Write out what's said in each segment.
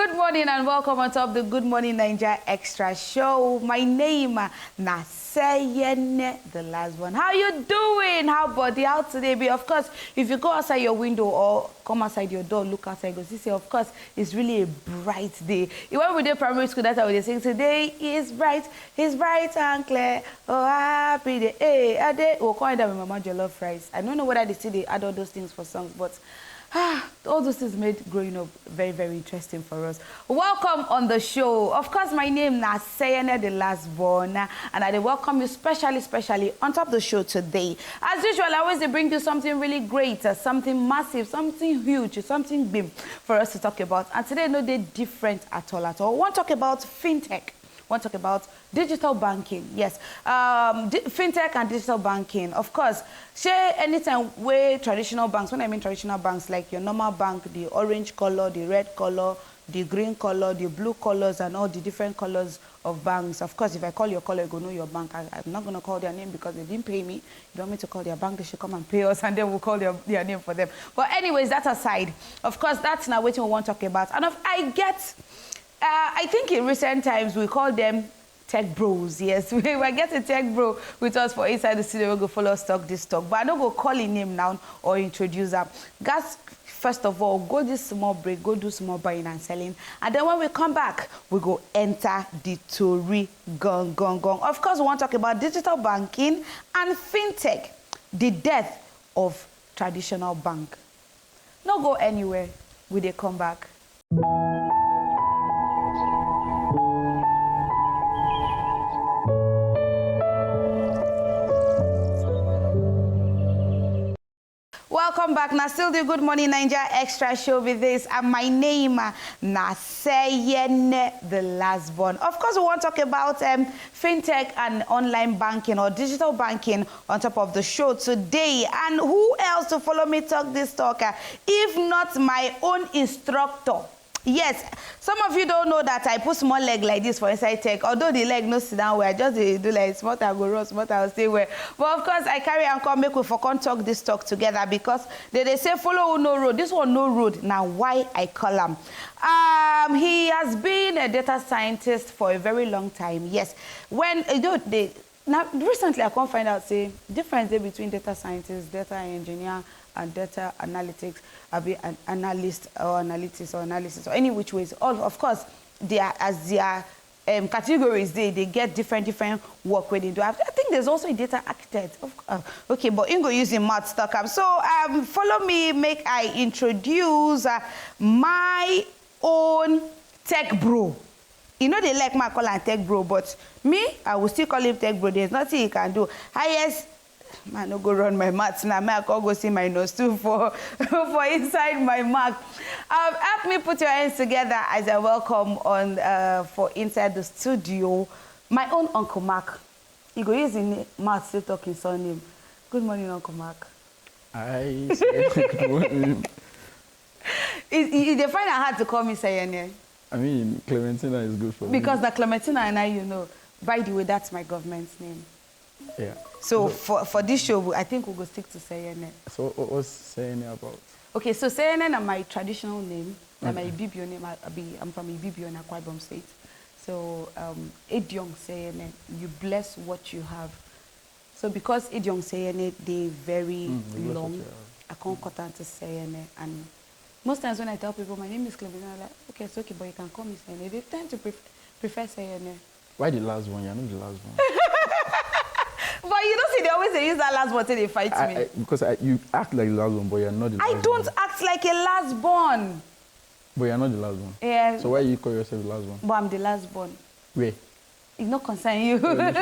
Good morning and welcome on top of the Good Morning Naija Extra show. My name is Seyene, the last one. How you doing? How body out today be? Of course, if you go outside your window or come outside your door, look outside, go see, of course, it's really a bright day. When we did primary school, that's how they say, today is bright and clear. Oh, happy day. Hey, a day. We'll call them with Makanjuola fries. I don't know whether they still they add all those things for songs, but all those things made growing up very, very interesting for us. Welcome on the show. Of course, my name is Seyene, the last born, and I welcome you specially on top of the show today. As usual, I always bring you something really great, something massive, something huge, something big for us to talk about. And today, no, they're different at all. I want to talk about fintech. I want to talk about digital banking. Yes, fintech and digital banking. Of course, share anytime where traditional banks, when I mean traditional banks, like your normal bank, the orange color, the red color, the green color, the blue colors, and all the different colors of banks. Of course, if I call your color, you go know your bank. I'm not going to call their name because they didn't pay me. You don't want me to call their bank, they should come and pay us, and then we'll call their name for them. But anyways, that aside, of course, that's not what we want to talk about. And I think in recent times we call them tech bros. Yes, we get a tech bro with us for inside the studio. We'll go follow us talk this talk, but I don't go call his name now or introduce them. Guys, first of all, go this small break, go do small buying and selling, and then when we come back, we go enter the Tory gong. Of course, we want to talk about digital banking and fintech, the death of traditional bank. No go anywhere. We dey come back. Welcome back. Now, still the Good Morning Naija Extra show with this. And my name is Seyene, the last born. Of course, we want to talk about fintech and online banking or digital banking on top of the show today. And who else to follow me talk this talk if not my own instructor? Yes, some of you don't know that I put small leg like this for inside tech. Although the leg no sit down where I just do like smart I go run, smart I will stay where. But of course I carry and come make we for come talk this talk together because they say follow no road. This one no road. Now why I call him? He has been a data scientist for a very long time. Yes, when now recently I can't find out say difference there between data scientist, data engineer, and data analytics, an analyst or analysis or any which ways. All of course, they are as their categories. They get different work where they do. I think there's also a data architect. Okay, but Ingo using math stock up. So follow me. Make I introduce my own tech bro. You know they like my call and tech bro, but me, I will still call him tech bro. There's nothing he can do. Highest. Man, no go run my maths now. I can't go see my nose too for inside my mark. Help me put your hands together as I welcome on for inside the studio my own Uncle Mark. He go using maths to talk his surname. Good morning, Uncle Mark. I say good morning. They find it hard to call me Seyene. I mean, Clementina is good for because me. the Clementina and I, you know. By the way, that's my government's name. Yeah. So for this show, I think we'll go stick to Seyene. So what's Seyene about? Okay, so Seyene is my traditional name. Okay. My Ibibio name, I'm from Ibibio in Akwa Ibom State. So Idiom Seyene, you bless what you have. So because Idiom Seyene, they very long, I can't cut down to Seyene. And most times when I tell people my name is Clementina, I'm like, okay, it's okay, but you can call me Seyene. They tend to prefer Seyene. Why the last one? You're not the last one. But you don't see they always use that last one till they fight me. Because you act like the last one, but you're not the last one. I don't act like a last born. But you're not the last one. Yeah. So why you call yourself the last one? But I'm the last born. Where? It's not concern you. Make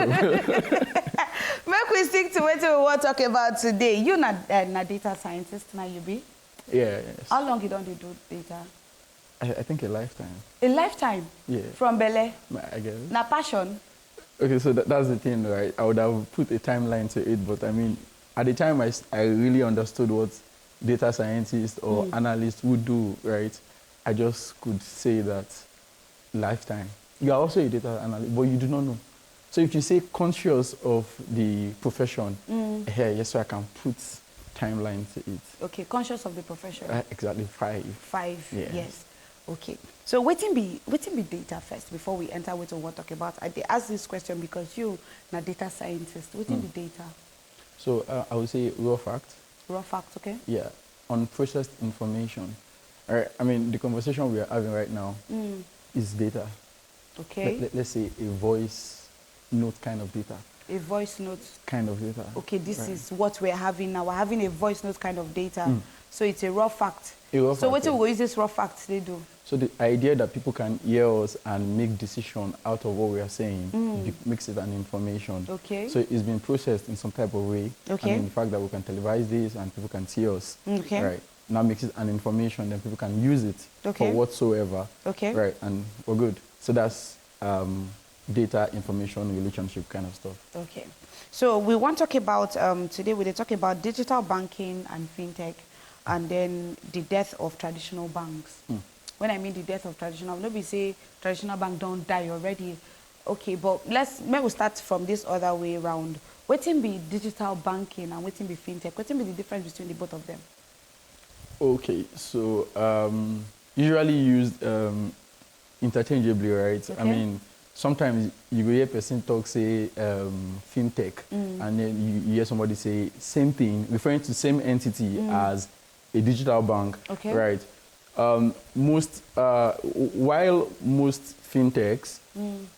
we stick to what we want to talk about today. You're not a data scientist now, you be? Yeah, yes. How long you don't do data? I think a lifetime. A lifetime? Yeah. From Bele? I guess. Na passion? Okay, so that's the thing, right? I would have put a timeline to it, but I mean, at the time I really understood what data scientists or analysts would do, right? I just could say that lifetime. You are also a data analyst, but you do not know. So if you say conscious of the profession, yes, so I can put timeline to it. Okay, conscious of the profession. Exactly, 5. 5, yes. Okay. So waiting be data first before we enter what we want to talk about. I ask this question because you na data scientist. Waiting be data. So I would say raw fact. Raw fact, okay? Yeah, unprocessed information. All right. I mean, the conversation we are having right now is data. Okay. Let's say a voice note kind of data. A voice note. Kind of data. Okay, this is what we're having now. We're having a voice note kind of data. So it's a raw fact. A raw so fact, what will use this raw fact they do? So the idea that people can hear us and make decision out of what we are saying makes it an information. Okay. So it's been processed in some type of way. Okay. I mean, the fact that we can televise this and people can see us. Okay. Right. Now makes it an information, then people can use it Okay. for whatsoever. Okay. Right. And we're good. So that's data, information, relationship kind of stuff. Okay. So we want to talk about, today we're talking about digital banking and fintech, and then the death of traditional banks. When I mean the death of traditional, nobody say traditional bank don't die already. Okay, but maybe start from this other way around. What be digital banking and what be fintech? What be the difference between the both of them? Okay, so usually used interchangeably, right? Okay. I mean, sometimes you will hear a person talk, say, fintech, and then you hear somebody say same thing, referring to the same entity as a digital bank, Okay. right? While most fintechs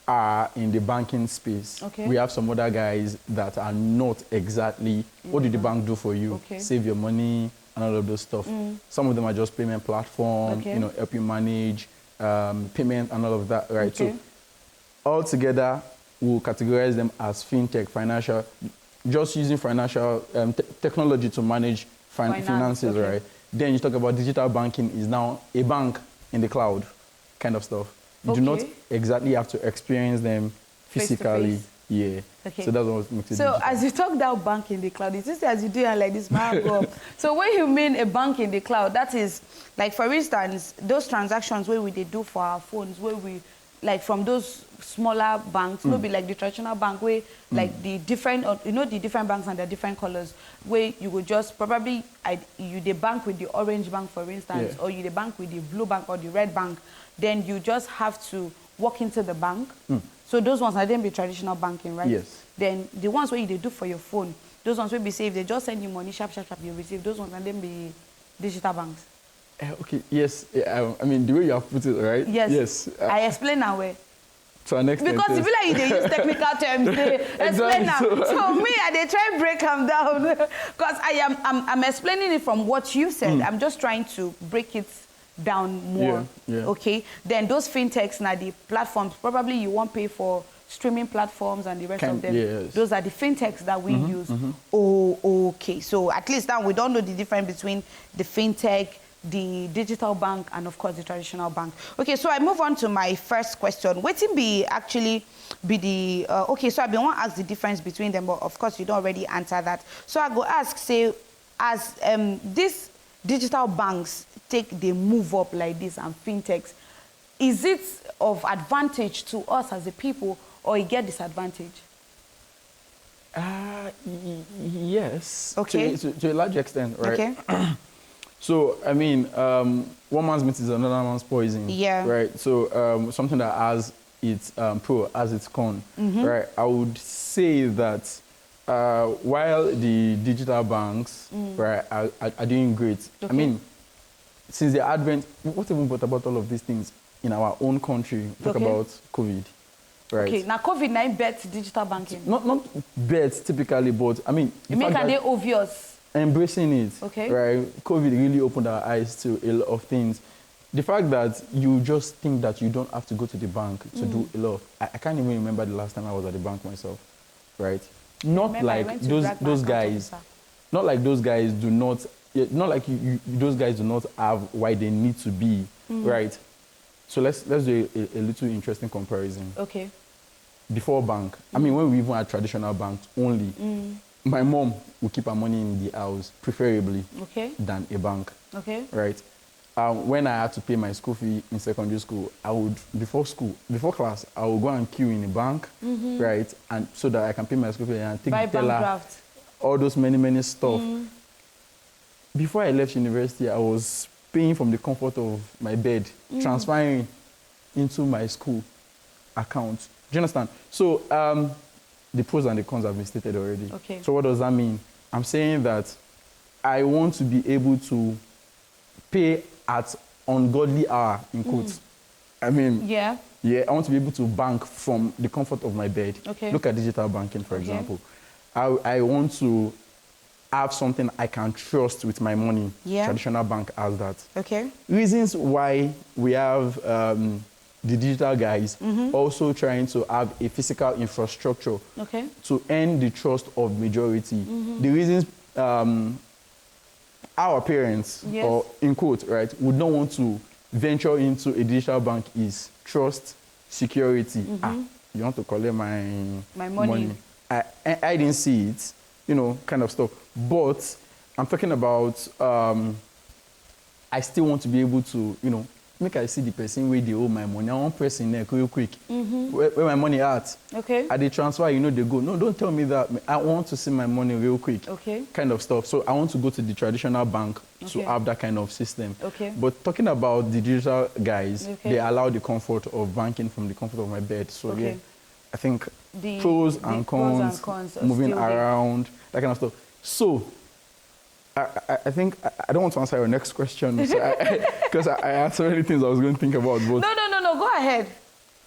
are in the banking space, Okay. we have some other guys that are not exactly, what did the bank do for you? Okay. Save your money and all of those stuff. Some of them are just payment platform, Okay. you know, help you manage payment and all of that, right? Okay. So altogether, we'll categorize them as fintech, financial, just using financial technology to manage finances, okay. right? Then you talk about digital banking is now a bank in the cloud kind of stuff. You do not Okay. exactly have to experience them Face to physically. face. Yeah. Okay. So that's what makes it So digital. as you talk that bank in the cloud, it's just as you do it like this, man, go up. So when you mean a bank in the cloud, that is, like for instance, those transactions where we they do for our phones, where we, like from those smaller banks, not be like the traditional bank where like the different, you know, the different banks and the different colors, where you would just probably, you the bank with the orange bank, for instance, Yeah. or you the bank with the blue bank or the red bank, then you just have to walk into the bank. So those ones, I didn't be traditional banking, right? Yes. Then the ones where you they do for your phone, those ones will be safe. They just send you money, sharp, sharp, sharp, you receive. Those ones and then be digital banks. Okay, yes. I mean, the way you have put it, right? Yes. Yes. I explain now where. To an extent. Because if you like they use technical terms, they explain now. Exactly. So me, they try to break them down. Because I'm explaining it from what you said. I'm just trying to break it down more. Yeah, yeah. Okay. Then those fintechs now the platforms, probably you won't pay for streaming platforms and the rest of them. Yes. Those are the fintechs that we use. Oh, okay. So at least now we don't know the difference between the fintech, the digital bank, and of course the traditional bank. Okay, so I move on to my first question. Waiting be actually be the okay, so I been want to ask the difference between them, but of course you don't already answer that. So I go ask, say, as these digital banks they move up like this and fintechs, is it of advantage to us as a people or it get disadvantage? Yes. Okay. To a large extent, right? Okay. So, I mean, one man's meat is another man's poison. Yeah. Right? So, something that has its pro, has its con, right? I would say that while the digital banks, right, are doing great, Okay. I mean, since the advent, what even brought about all of these things in our own country? Talk Okay. about COVID, right? Okay, now COVID-19 bet digital banking. Not bets typically, but I mean, You make fact they that obvious. embracing it, Okay. right? COVID really opened our eyes to a lot of things. The fact that you just think that you don't have to go to the bank to do a lot of, I can't even remember the last time I was at the bank myself, right? Not Remember, I like went to those drag my account guys, officer. not like those guys do not, not like those guys do not have why they need to be, right? So let's do a little interesting comparison. Okay. Before bank, I mean, when we even had traditional banks only, my mom would keep her money in the house, preferably Okay. than a bank, Okay. right? When I had to pay my school fee in secondary school, I would, before class, I would go and queue in a bank, right? And so that I can pay my school fee and take Buy the bank teller, draft. all those many stuff. Before I left university, I was paying from the comfort of my bed, transferring into my school account. Do you understand? So the pros and the cons have been stated already. Okay. So what does that mean? I'm saying that I want to be able to pay at ungodly hour, in quotes. I mean, yeah, I want to be able to bank from the comfort of my bed. Okay. Look at digital banking, for example. I want to have something I can trust with my money. Yeah. Traditional bank has that. Okay. Reasons why we have the digital guys also trying to have a physical infrastructure to earn the trust of majority. The reasons our parents, or in quote, right, would not want to venture into a digital bank is trust, security. You want to collect my money. I didn't see it, you know, kind of stuff. But I'm talking about, I still want to be able to, you know, make I see the person where they owe my money. I want press in there real quick. Where my money at? Okay. At the transfer, you know, they go. No, don't tell me that. I want to see my money real quick. Okay. Kind of stuff. So I want to go to the traditional bank to have that kind of system. Okay. But talking about the digital guys, they allow the comfort of banking from the comfort of my bed. So yeah, I think the pros and cons moving around, that kind of stuff. So I think I don't want to answer your next question because I had so many things I was going to think about. But no, go ahead.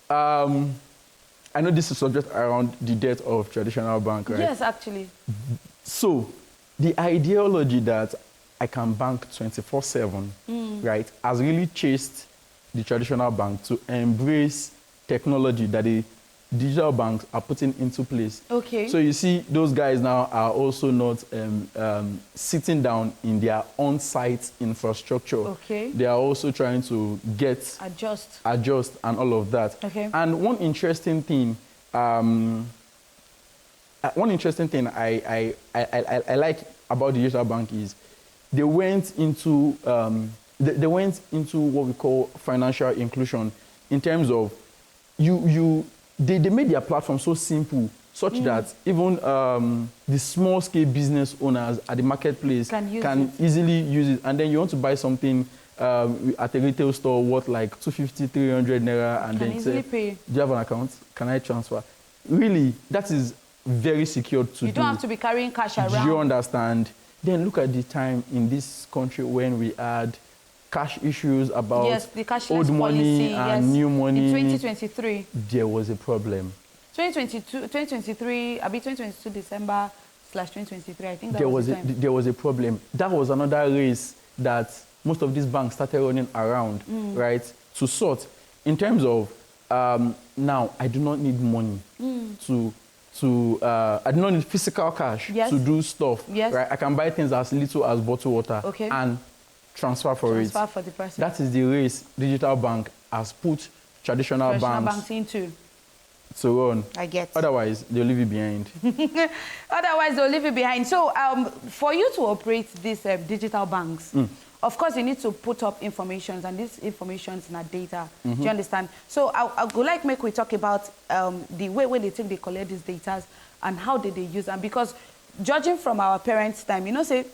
I know this is subject around the death of traditional bank, right? Yes, actually. So the ideology that I can bank 24/7, right, has really chased the traditional bank to embrace technology that the digital banks are putting into place. Okay. So you see, those guys now are also not sitting down in their on-site infrastructure. Okay. They are also trying to adjust and all of that. Okay. And one interesting thing I like about the digital bank is they went into what we call financial inclusion in terms of they made their platform so simple, such that even the small-scale business owners at the marketplace can easily use it. And then you want to buy something at a retail store worth like 250, 300 naira, and then say, pay. Do you have an account? Can I transfer? Really, that is very secure to do. You don't have to be carrying cash around. Do you understand? Then look at the time in this country when we had cash issues about the old money and new money. In 2023. There was a problem. 2023, 2022 December/2023, I think that was the time. There was a problem. That was another race that most of these banks started running around, right, to sort. In terms of, now, I do not need money I do not need physical cash to do stuff. Yes. Right? I can buy things as little as bottled water and transfer for it. For the person. That is the race digital bank has put traditional banks into. To run. I get. Otherwise, they'll leave you behind. Otherwise, they'll leave you behind. So, for you to operate these digital banks, of course, you need to put up information, and this information is not data. Do you understand? So, I would like make we talk about the way when they collect these data and how did they use them. Because judging from our parents' time, you know, say,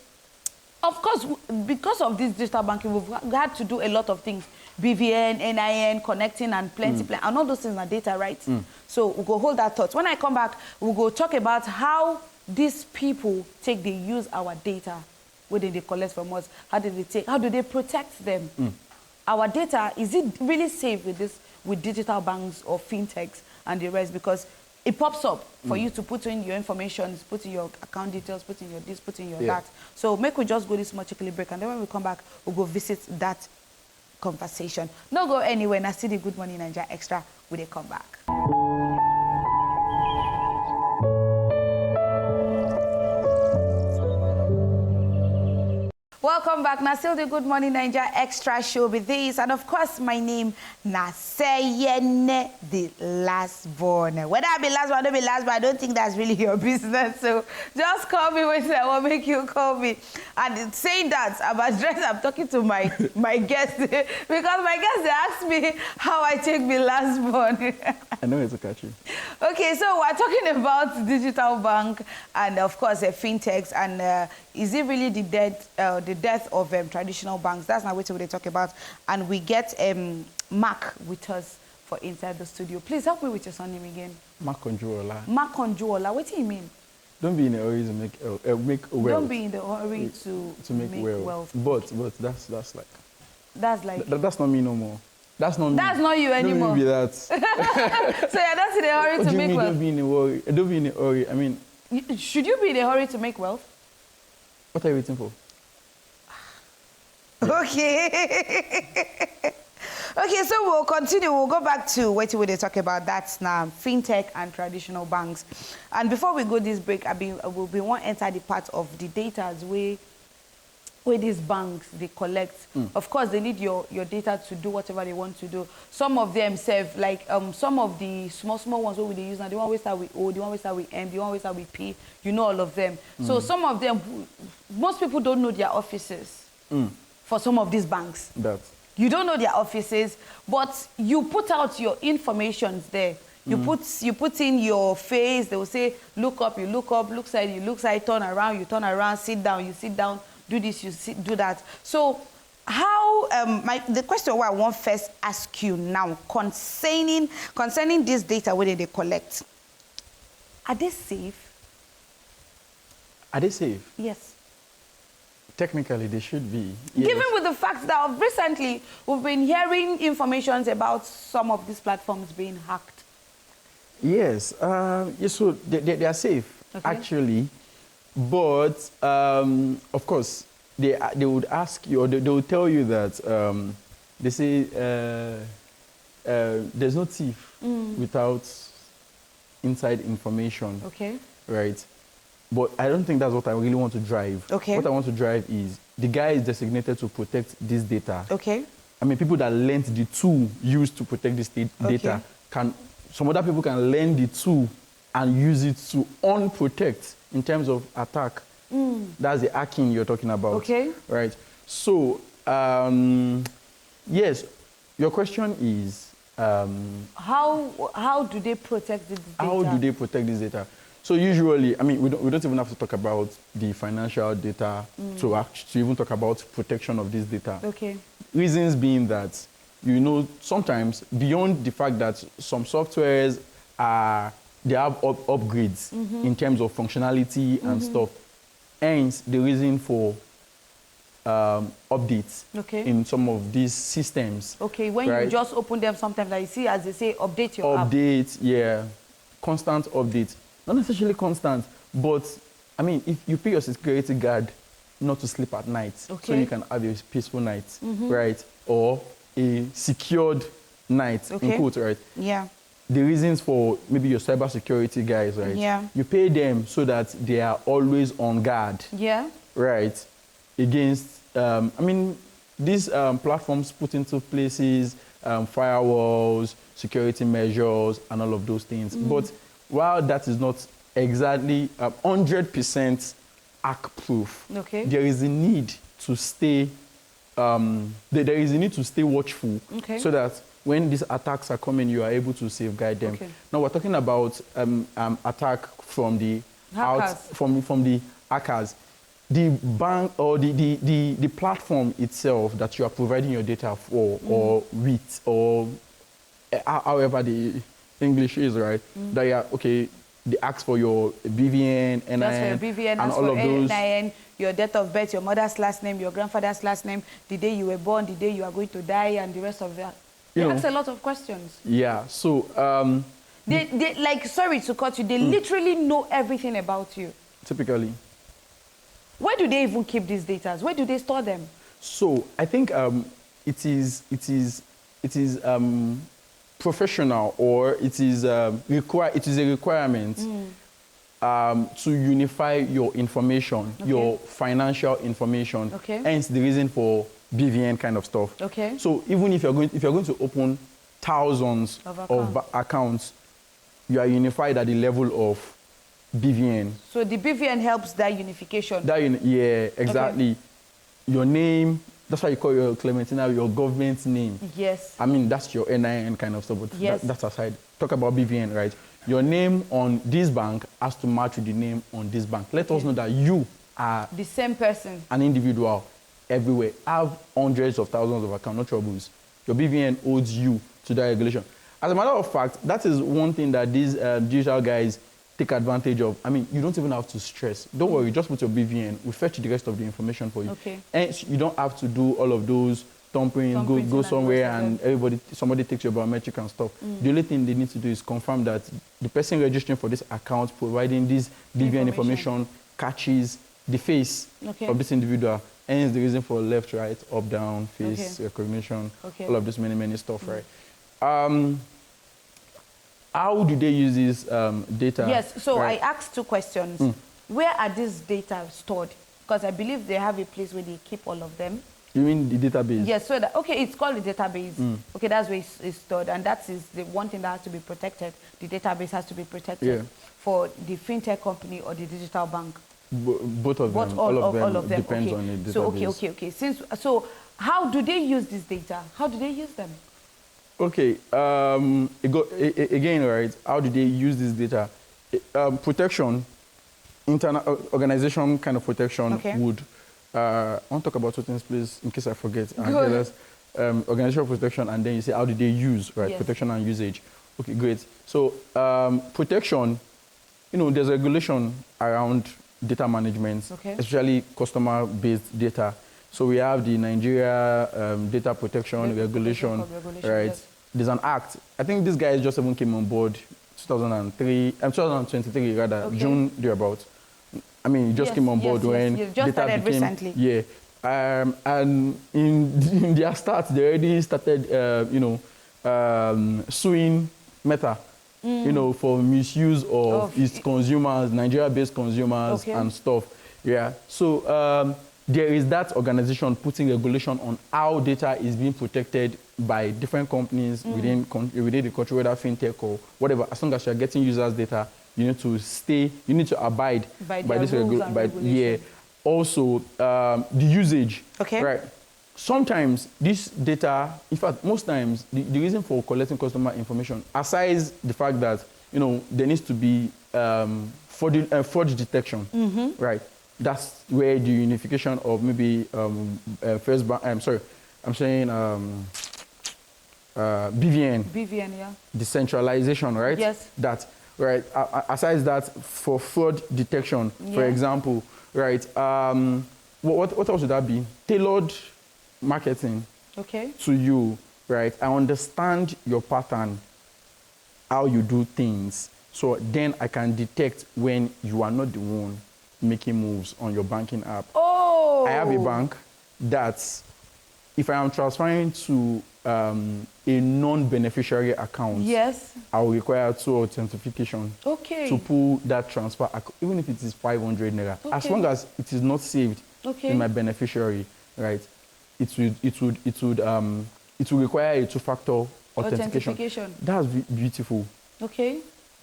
of course, because of this digital banking, we've had to do a lot of things. BVN, NIN, connecting, and plenty, and all those things are data, right? So we'll go hold that thought. When I come back, we'll go talk about how these people they use our data, where they collect from us, how do they protect them? Our data, is it really safe with digital banks or fintechs and the rest? Because it pops up for you to put in your information, put in your account details, put in your this, put in your that. So make we just go this much break, and then when we come back, we'll go visit that conversation. Don't go anywhere. Now see the Good Morning Naija Extra when they come back. Welcome back. Now still the Good Morning Naija Extra show with this, and of course my name na Seyene, the last born. Whether I be last born or don't be last born, I don't think that's really your business. So just call me when I will make you call me. And saying that, I'm talking to my guest because my guest they asked me how I take the last born. I know it's a catchy. Okay, so we're talking about digital bank and of course fintechs and is it really the death of traditional banks? That's not what they talk about. And we get Mark with us for inside the studio. Please help me with your surname again. Makanjuola. Makanjuola. What do you mean? Don't be in a hurry to make wealth. Don't be in the hurry to make wealth. But that's like. That's not me no more. That's not me. That's not you anymore. Don't be that. So you're not in a hurry to make wealth. Don't be in a worry. Don't be in a hurry. I mean. Should you be in a hurry to make wealth? What are you waiting for? Okay. Okay, so we'll continue. We'll go back to what we talk about. That's now fintech and traditional banks. And before we go this break, we want to enter the part of the data where these banks they collect. Of course, they need your data to do whatever they want to do. Some of them serve like some of the small ones what they use now. The one we start with O, the one we start with M, the one we start with P. You know all of them. So some of them, most people don't know their offices for some of these banks. You don't know their offices, but you put out your information there. You put in your face. They will say, look up, you look up, look side, you look side, turn around, you turn around, sit down, you sit down, do this, you do that. So how, the question I want first ask you now concerning this data where they collect, are they safe? Are they safe? Yes. Technically, they should be. Yes. Given with the fact that recently we've been hearing information about some of these platforms being hacked. Yes, so they are safe, actually. But, of course, they would ask you, or they will tell you that they say there's no thief without inside information. Okay. Right? But I don't think that's what I really want to drive. Okay. What I want to drive is the guy is designated to protect this data. Okay. I mean, people that learned the tool used to protect this data some other people can learn the tool and use it to unprotect in terms of attack. That's the hacking you're talking about. Okay. Right. So, yes, your question is how do they protect this data? How do they protect this data? So usually, I mean, we don't even have to talk about the financial data to even talk about protection of this data. Okay. Reasons being that, you know, sometimes beyond the fact that some softwares they have upgrades in terms of functionality and stuff. Hence, the reason for updates in some of these systems. Okay, when you just open them, sometimes I see, as they say, update your app. Update, yeah, constant update. Not necessarily constant, but I mean, if you pay your security guard not to sleep at night, so you can have a peaceful night, right? Or a secured night, in quote, right? Yeah. The reasons for maybe your cybersecurity guys, right? Yeah. You pay them so that they are always on guard. Yeah. Right? Against, I mean, these platforms put into places firewalls, security measures, and all of those things. But while that is not exactly 100% hack-proof, there is a need to stay. There is a need to stay watchful, so that when these attacks are coming, you are able to safeguard them. Now we're talking about attack from the from the hackers. The bank or the platform itself that you are providing your data for, or with, or however the English is, right? That you are, they ask for your BVN, NIN, and all of those. NIN, your date of birth, your mother's last name, your grandfather's last name, the day you were born, the day you are going to die, and the rest of that. They ask a lot of questions. Yeah, so... they like, sorry to cut you, they literally know everything about you. Typically. Where do they even keep these data? Where do they store them? So, I think it is professional, or it is a requirement to unify your information, your financial information. Hence the reason for BVN kind of stuff. So even if you're going to open thousands of accounts, you are unified at the level of BVN. So the BVN helps that unification. Yeah, exactly. Your name. That's why you call your Clementina your government name. Yes. I mean, that's your NIN kind of stuff, but that's aside. Talk about BVN, right? Your name on this bank has to match with the name on this bank. Let us know that you are the same person, an individual everywhere. Have hundreds of thousands of accounts, no troubles. Your BVN owes you to that regulation. As a matter of fact, that is one thing that these digital guys take advantage of. I mean, you don't even have to stress. Don't worry, just put your BVN. We fetch the rest of the information for you. Okay. And you don't have to do all of those thumbprints, go somewhere and somebody takes your biometric and stuff. The only thing they need to do is confirm that the person registering for this account, providing this BVN information catches the face of this individual. Hence the reason for left, right, up, down, face recognition, all of this many stuff, right? How do they use this data? Yes, so I asked 2 questions. Where are these data stored? Because I believe they have a place where they keep all of them. You mean the database? Yes, so that, okay, it's called the database. Okay, that's where it's stored, and that is the one thing that has to be protected. The database has to be protected for the fintech company or the digital bank. Both of them, all of them depends on the database. So, so how do they use this data? How do they use them? Okay, again, right, how do they use this data? Protection, internal organization kind of protection would, I want to talk about 2 things, please, in case I forget. Organizational protection, and then you say, how do they use, right? Protection and usage. Okay, great. So, protection, you know, there's regulation around data management, especially customer-based data. So we have the Nigeria Data Protection Regulation, right? There's an act. I think this guy just even came on board 2023 rather, June thereabout. I mean, he just came on board when data became recently. And in their start, they already started, suing Meta, you know, for misuse of its consumers, Nigeria-based consumers and stuff. Yeah. So there is that organization putting regulation on how data is being protected by different companies within the country, whether fintech or whatever. As long as you're getting users' data, you need to abide by this regulation. Also, the usage. Right. Sometimes this data, in fact, most times, the reason for collecting customer information, aside the fact that, you know, there needs to be fraud detection, right? That's where the unification of maybe BVN, decentralization, right? Yes. That, right? Aside that, for fraud detection, for example, right? What else would that be? Tailored marketing to you, right? I understand your pattern, how you do things, so then I can detect when you are not the one making moves on your banking app. I have a bank that, if I am transferring to a non-beneficiary account, I will require 2 authentication to pull that transfer, even if it is 500 naira. As long as it is not saved in my beneficiary, right? It would require a 2-factor authentication. That's beautiful.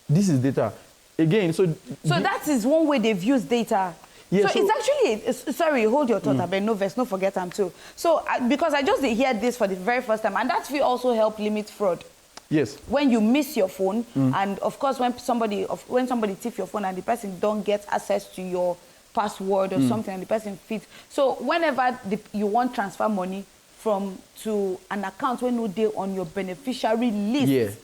This is data. Again, so that is one way they've used data. Yeah, so it's actually, sorry, hold your thought, but no verse, no forget them too. So, because I just hear this for the very first time, and that will also help limit fraud. Yes. When you miss your phone, and of course, when somebody thief your phone and the person don't get access to your password or something, and the person fits. So, whenever you want transfer money to an account when no day on your beneficiary list.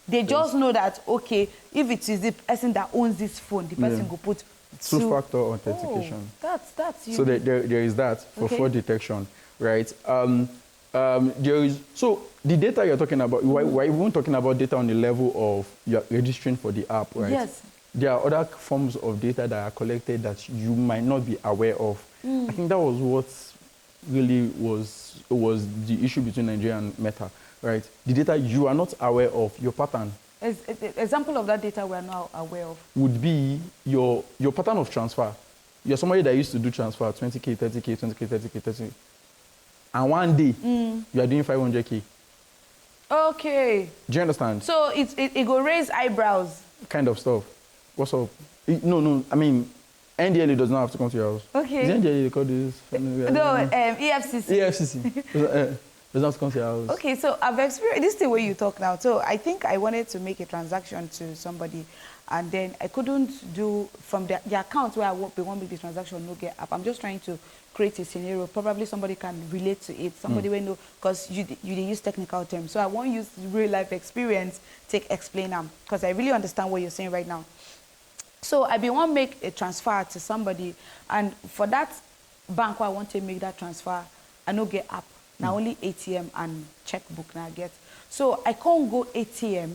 They just know that, okay, if it is the person that owns this phone, the person will put 2-factor authentication. That's so there is that for fraud detection, right? There is, so the data you're talking about, we're even talking about data on the level of you're registering for the app, right? Yes. There are other forms of data that are collected that you might not be aware of. I think that was what really was the issue between Nigeria and Meta. Right, the data you are not aware of, your pattern. Example of that data we are not aware of would be your pattern of transfer. You're somebody that used to do transfer 20K, 30K, 20K, 30K, 30K, and one day you are doing 500K. Okay. Do you understand? So it will raise eyebrows. Kind of stuff. What's up? No. I mean, NDLA does not have to come to your house. Okay. Is NDLA they call this? No, EFCC. EFCC. Doesn't have to come to your house. Okay, so I've experienced this thing where you talk now. So I think I wanted to make a transaction to somebody, and then I couldn't do from the account where they want me the transaction, no get up. I'm just trying to create a scenario. Probably somebody can relate to it. Somebody will know, because you use technical terms. So I won't use real life experience to explain them, because I really understand what you're saying right now. So I want to make a transfer to somebody, and for that bank where I want to make that transfer, I no get app. Now only ATM and checkbook now I get. So I can't go ATM,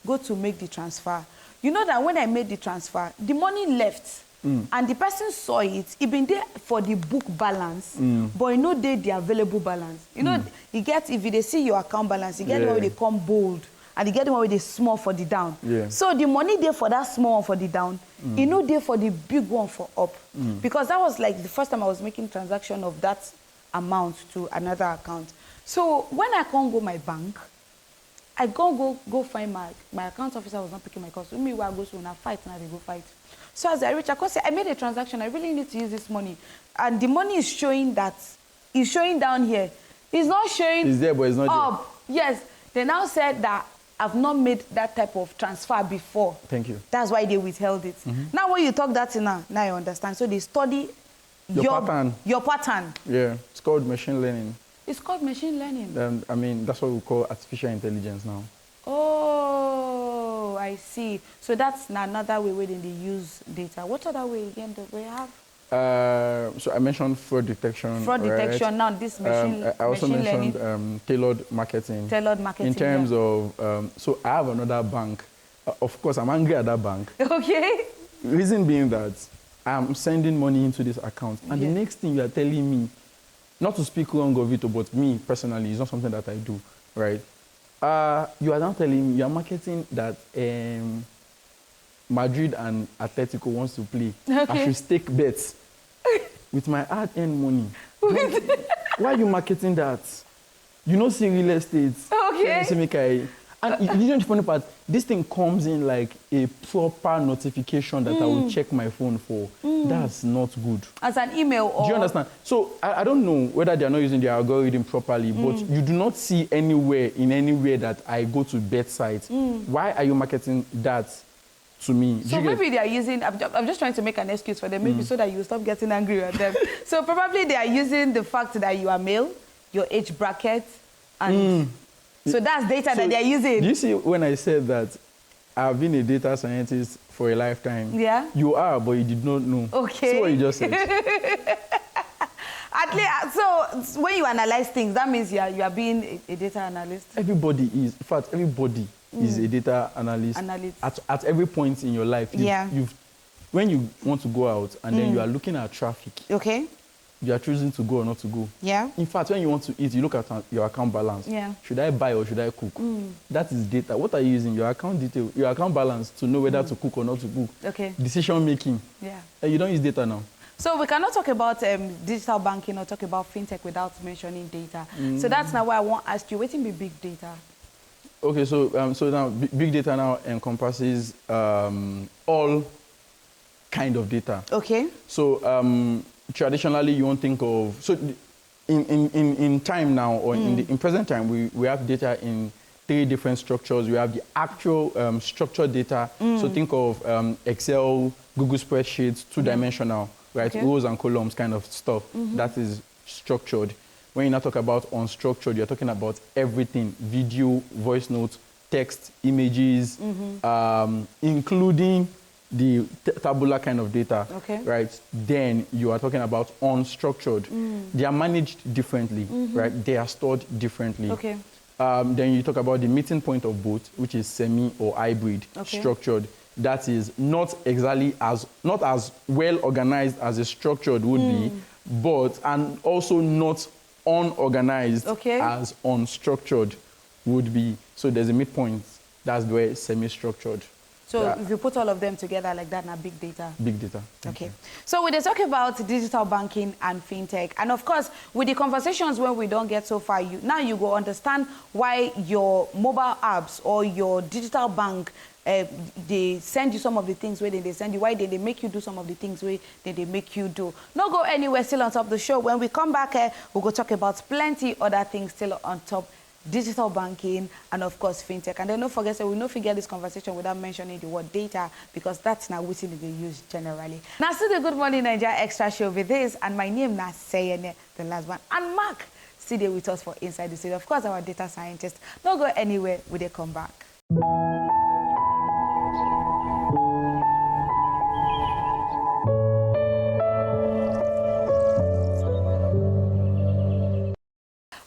go to make the transfer. You know that when I made the transfer, the money left. And the person saw it. It been there for the book balance, but you know the available balance. You know, you get, if they see your account balance, you get the one where they come bold, and you get the one where they small for the down. So the money there for that small one for the down, you know there for the big one for up. Because that was like the first time I was making transaction of that amount to another account. So when I can't go my bank, I go find my account officer was not picking my calls. So me where I go to now fight, now they go fight. So as I reach, I can say I made a transaction. I really need to use this money, and the money is showing that it's showing down here. It's not showing. It's there, but it's not up. Yes. They now said that I've not made that type of transfer before. Thank you. That's why they withheld it. Now when you talk that now I understand. So they study your pattern. Your pattern. Yeah, it's called machine learning. It's called machine learning. I mean, that's what we call artificial intelligence now. Oh, I see. So that's another way where they use data. What other way again do we have? So I mentioned fraud detection. Fraud detection. Right? Now this machine I also machine mentioned learning. Tailored marketing. Tailored marketing. In terms of, so I have another bank. Of course, I'm angry at that bank. Okay. Reason being that I'm sending money into this account, and the next thing you are telling me, not to speak wrong of it, but me personally, it's not something that I do, right? You are now telling me, you are marketing that Madrid and Atletico wants to play. I should stake bets with my hard-earned money. Why are you marketing that? You know, see real estate. Okay. And you know the funny part, this thing comes in like a proper notification that I will check my phone for. That's not good. As an email or... Do you understand? So I don't know whether they are not using their algorithm properly, but you do not see anywhere that I go to bet sites. Why are you marketing that to me? So maybe they are using, I'm just trying to make an excuse for them, maybe so that you stop getting angry at them. So probably they are using the fact that you are male, your age bracket, and... So that's data that they're using. Do you see when I said that I've been a data scientist for a lifetime? Yeah. You are, but you did not know. Okay. See what you just said. At least, so when you analyze things, that means you are being a data analyst? Everybody is. In fact, everybody is a data analyst. At every point in your life. When you want to go out and then you are looking at traffic. Okay. You are choosing to go or not to go. Yeah. In fact, when you want to eat, you look at your account balance. Yeah. Should I buy or should I cook? That is data. What are you using? Your account detail, your account balance to know whether to cook or not to cook. Okay. Decision making. Yeah. You don't use data now. So we cannot talk about digital banking or talk about fintech without mentioning data. So that's now why I want to ask you, what will be big data? Okay, so so now big data now encompasses all kind of data. Okay. So traditionally, you won't think of, so in time now, or in present time, we have data in 3 different structures. We have the actual structured data. So think of Excel, Google spreadsheets, 2-dimensional, right? Rows and columns kind of stuff. That is structured. When you now talk about unstructured, you're talking about everything: video, voice notes, text, images, including the tabular kind of data, right? Then you are talking about unstructured. They are managed differently, right? They are stored differently. Okay. Then you talk about the meeting point of both, which is semi or hybrid structured. That is not exactly not as well organized as a structured would be, but and also not unorganized as unstructured would be. So there's a midpoint. That's where semi-structured So Yeah. if you put all of them together like that, now big data. Big data. Okay. So we talk about digital banking and fintech. And of course, with the conversations when we don't get so far, now you go understand why your mobile apps or your digital bank, they send you some of the things where they send you, why they make you do some of the things where they make you do. Not go anywhere, still on top of the show. When we come back, we'll go talk about plenty other things still on top. Digital banking and of course fintech. And then don't forget, so we don't forget this conversation without mentioning the word data, because that's now what they use generally. Now still the Good Morning Naija Extra show with this, and my name is Seyene, the last one, and Mark still there with us for Inside the City. Of course, our data scientist. Don't go anywhere, we they come back.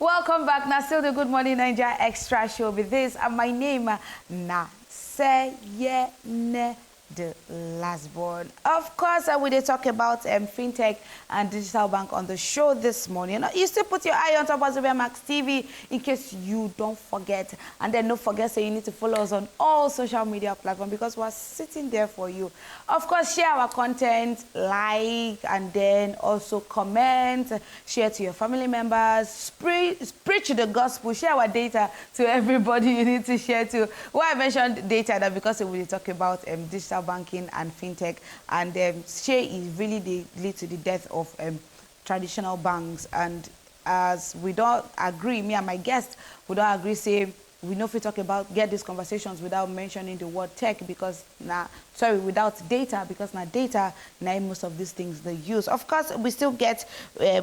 Welcome back. Now still the Good Morning Naija Extra show with this, and my name na Seyene, the last born. Of course, I will talk about fintech and digital bank on the show this morning. You still put your eye on top of Max TV in case you don't forget. And then don't forget, so you need to follow us on all social media platforms, because we're sitting there for you. Of course, share our content, like, and then also comment, share to your family members, preach the gospel, share our data to everybody you need to share to. Why I mentioned data, that because we will talk about digital banking and fintech, and share is really the lead to the death of traditional banks. And as we don't agree, me and my guest, we don't agree, say we know if we talk about get these conversations without mentioning the word tech, because without data, because now data now most of these things they use. Of course, we still get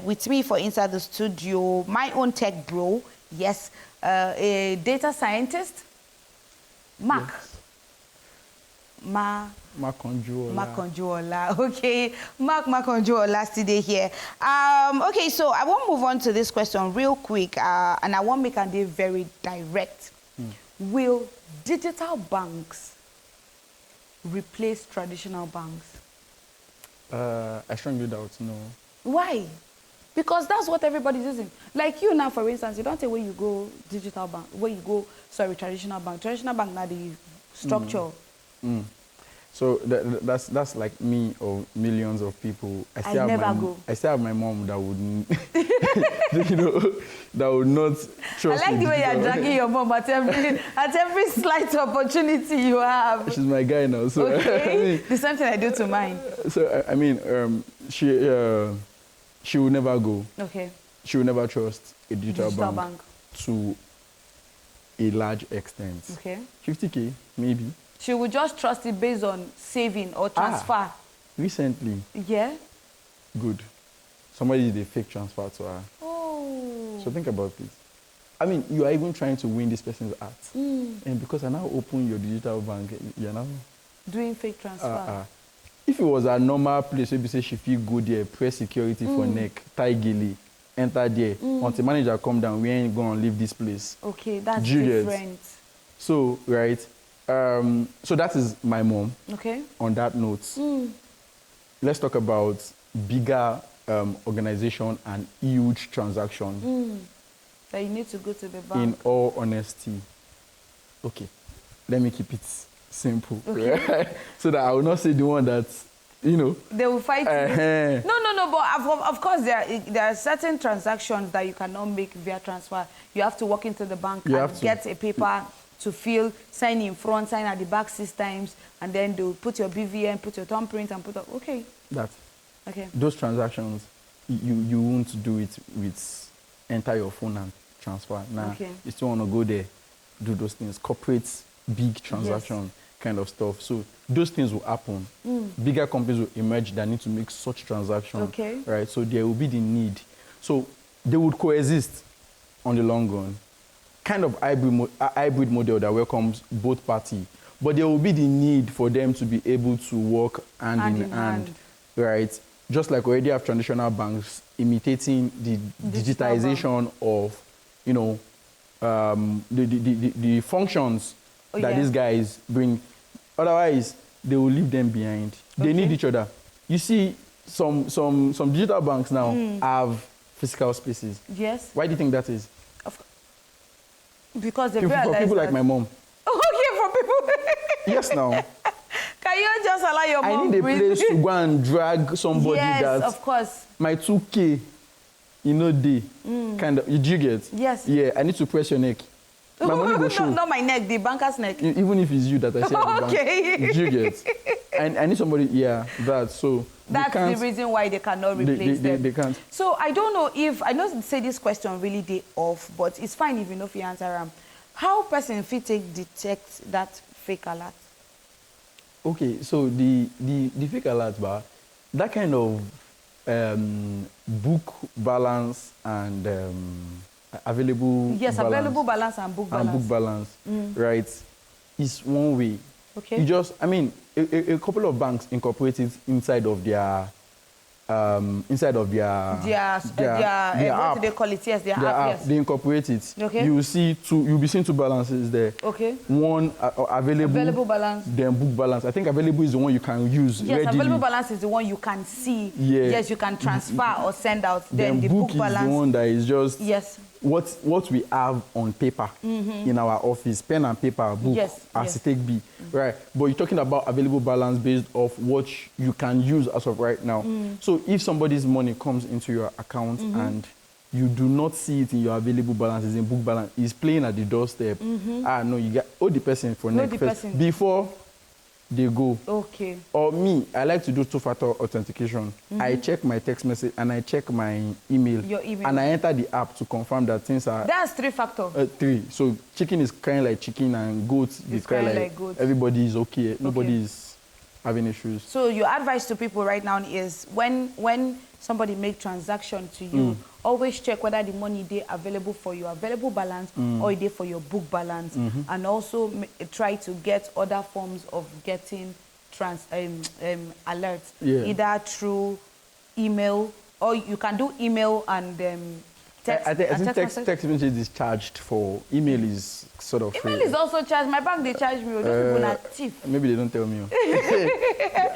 with me for Inside the Studio my own tech bro, yes, a data scientist, Mark. Yes. Makanjuola. Okay, Mark Makanjuola today here. Okay, so I want to move on to this question real quick, and I want to make it very direct. Will digital banks replace traditional banks? I strongly doubt no. Why? Because that's what everybody's using. Like you now, for instance, you don't say where you go digital bank, where you go, traditional bank. Traditional bank now the structure. So that's like me or millions of people. I still have my mom that would, that would not trust. I like the way you're dragging your mom at every slight opportunity you have. She's my guy now, so okay. The same thing I do to mine. So I mean, she will never go. Okay. She will never trust a digital bank to a large extent. Okay. 50K, maybe. She would just trust it based on saving or transfer. Recently. Yeah. Good. Somebody did a fake transfer to her. Oh. So think about it. I mean, you are even trying to win this person's heart. And because I now open your digital bank, you're now doing fake transfer. If it was a normal place, maybe say she feel good there, press security for neck, tie gilly, enter there. Until manager come down, we ain't gonna leave this place. Okay, that's different. So, right. So that is my mom. Okay. On that note, let's talk about bigger organization and huge transaction. That you need to go to the bank. In all honesty, okay, let me keep it simple, right? So that I will not say the one that, they will fight you. No, but of course there are certain transactions that you cannot make via transfer. You have to walk into the bank and get a paper to fill, sign in front, sign at the back 6 times, and then they'll put your BVN, put your thumbprint, and put up. Okay. Okay. Those transactions, you won't do it with enter your phone and transfer. Now, you still want to go there, do those things, corporate, big transaction kind of stuff. So those things will happen. Bigger companies will emerge that need to make such transactions. Okay. Right. So there will be the need. So they would coexist on the long run. Kind of hybrid model that welcomes both parties, but there will be the need for them to be able to work hand in hand, right? Just like we already have traditional banks imitating the digitization of, the functions that these guys bring. Otherwise, they will leave them behind. They need each other. You see, some digital banks now have physical spaces. Yes. Why do you think that is? Because they for people like my mom. Okay, for people. Yes, now. Can you just allow your mom? I need a place to go and drag somebody yes, that. of course. My 2K, day, kind of. Do you get? Yes. Yeah, I need to press your neck. My money go show. Not my neck, the banker's neck. Even if it's you that I say at the okay. bank. Do you get? I need somebody. Yeah, that. So that's the reason why they cannot replace them. They can't. So I don't know if I know say this question really day off, but it's fine if you know if you answer them. How person fit take detect that fake alert? Okay, so the fake alert bar, that kind of book balance and available balance and book balance. Right, is one way. Okay. You just, I mean, a couple of banks incorporate it inside of their app. What do they call it? Yes, their app. Yes. They incorporate it. Okay. You'll be seeing two balances there. Okay. One available balance. Then book balance. I think available is the one you can use. Yes, readily. Available balance is the one you can see. Yeah. Yes, you can transfer or send out. Then the book balance is the one that is just yes. What we have on paper in our office, pen and paper, book, as it take be, right? But you're talking about available balance based off what you can use as of right now. So if somebody's money comes into your account and you do not see it in your available balance, it's in book balance, it's playing at the doorstep. No, you got hold the person for next first before they go. Okay. Or me, I like to do two-factor authentication. I check my text message and I check my email. Your email. And I enter the app to confirm that things are... That's three-factor. 3. So chicken is crying like chicken and goat is crying like goat. Everybody is okay. Nobody is having issues. So your advice to people right now is when somebody make transaction to you, always check whether the money is available for your available balance or it is for your book balance, and also try to get other forms of getting alerts, either through email or you can do email and text. I think text message is charged for. Email is sort of free. Email is also charged. My bank, they charge me. Those people are thief. Maybe they don't tell me.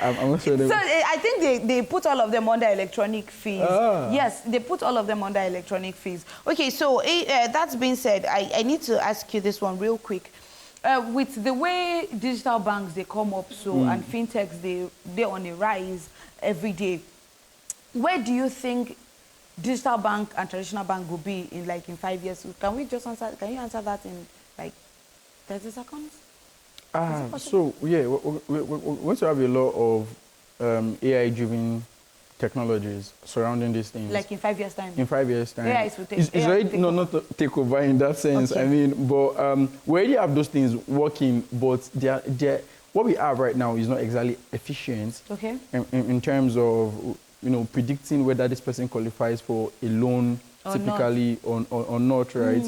I'm not sure. So I think they put all of them under electronic fees. Yes, they put all of them under electronic fees. Okay, so that's being said, I need to ask you this one real quick. With the way digital banks, they come up and fintechs, they're on a rise every day. Where do you think digital bank and traditional bank will be in 5 years? Can you answer that in 30 seconds? So yeah, we're going to have a lot of AI-driven technologies surrounding these things. Like in 5 years' time? In 5 years' time. AI will take it's already not to take over in that sense. Okay. I mean, but we already have those things working, but they're what we have right now is not exactly efficient. Okay. In terms of predicting whether this person qualifies for a loan typically or not, right?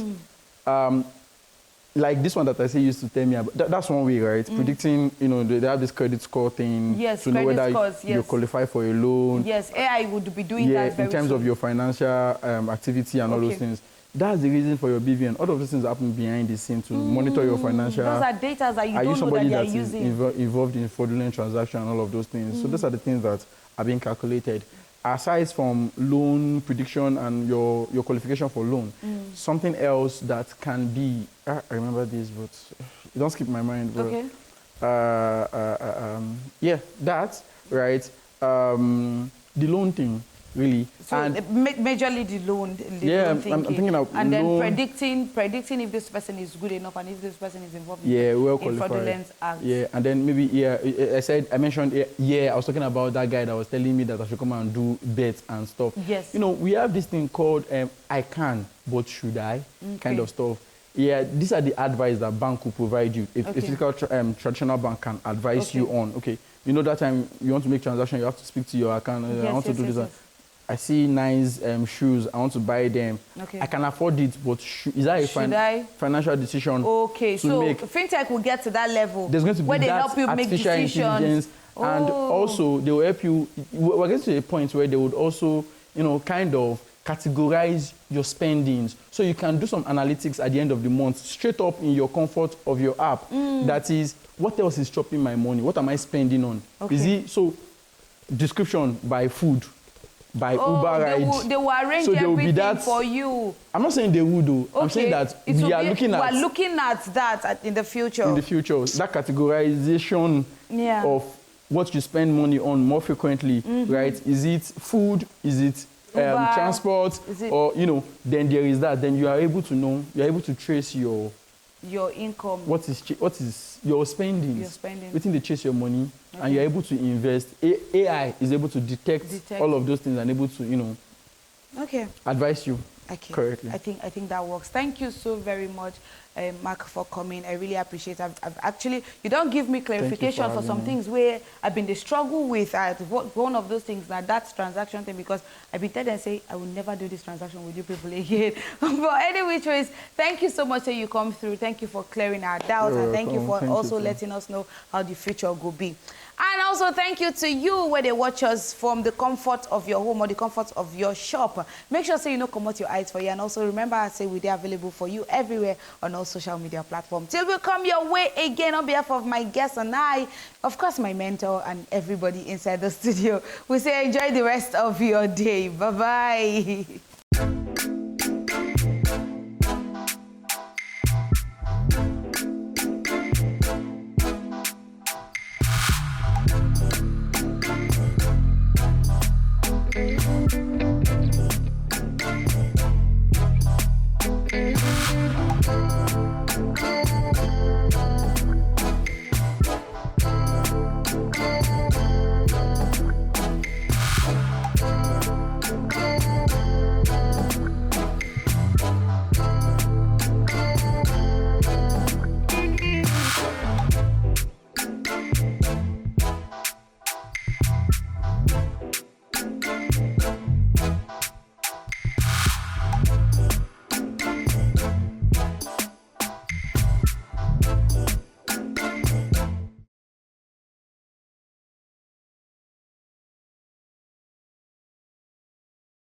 Like this one that I say used to tell me about, that's one way, right? Predicting, they have this credit score thing to know whether you qualify for a loan. Yes, AI would be doing that very in terms of your financial activity and all those things. That's the reason for your BVN. All of those things happen behind the scene to monitor your financial. Those are data that you don't know that they are using. Involved in fraudulent transaction and all of those things. So those are the things that are being calculated. Aside from loan prediction and your qualification for loan, something else that can be, I remember this, but it don't skip my mind. But, okay. That, right? The loan thing, really. So and majorly the loan thinking. I'm thinking of and loan. Then predicting if this person is good enough and if this person is involved in fraudulent acts. Yeah, and then maybe I mentioned I was talking about that guy that was telling me that I should come and do bets and stuff. Yes. We have this thing called I can, but should I? Kind of stuff. Yeah, these are the advice that bank will provide you. A physical traditional bank can advise you on. Okay, that time you want to make transaction, you have to speak to your account. I want to do this. Yes. I see nice shoes. I want to buy them. Okay. I can afford it, but is that a financial decision? Okay, so fintech will get to that level. There's going to be where they that help you make decisions. And also they will help you. We're getting to a point where they would also, kind of categorize your spendings, so you can do some analytics at the end of the month, straight up in your comfort of your app. That is, what else is chopping my money? What am I spending on? Okay. Is it so? Description by food. By Uber rides. They will arrange everything for you. I'm not saying they would do. Okay. I'm saying that we are looking at that in the future. In the future. That categorization of what you spend money on more frequently, right? Is it food? Is it transport? Or, you know, then there is that. Then you are able to know, you're able to trace your income. What is your spending? Your spending. Within they chase your money, and you're able to invest. AI is able to detect all of those things and able to, you know, advise you correctly. I think that works. Thank you so very much, Mark, for coming. I really appreciate it. I've actually, you don't give me clarification for some things where I've been the struggle with. One of those things, that transaction thing, because I've been telling and say I will never do this transaction with you people again. But anyway, choice. Thank you so much that you come through. Thank you for clearing our doubts, and thank you for also letting us know how the future will be. And also thank you to you where they watch us from the comfort of your home or the comfort of your shop. Make sure you know come out your eyes for you. And also remember I say we're available for you everywhere on all social media platforms. Till we come your way again on behalf of my guests and I, of course my mentor and everybody inside the studio, we say enjoy the rest of your day. Bye-bye.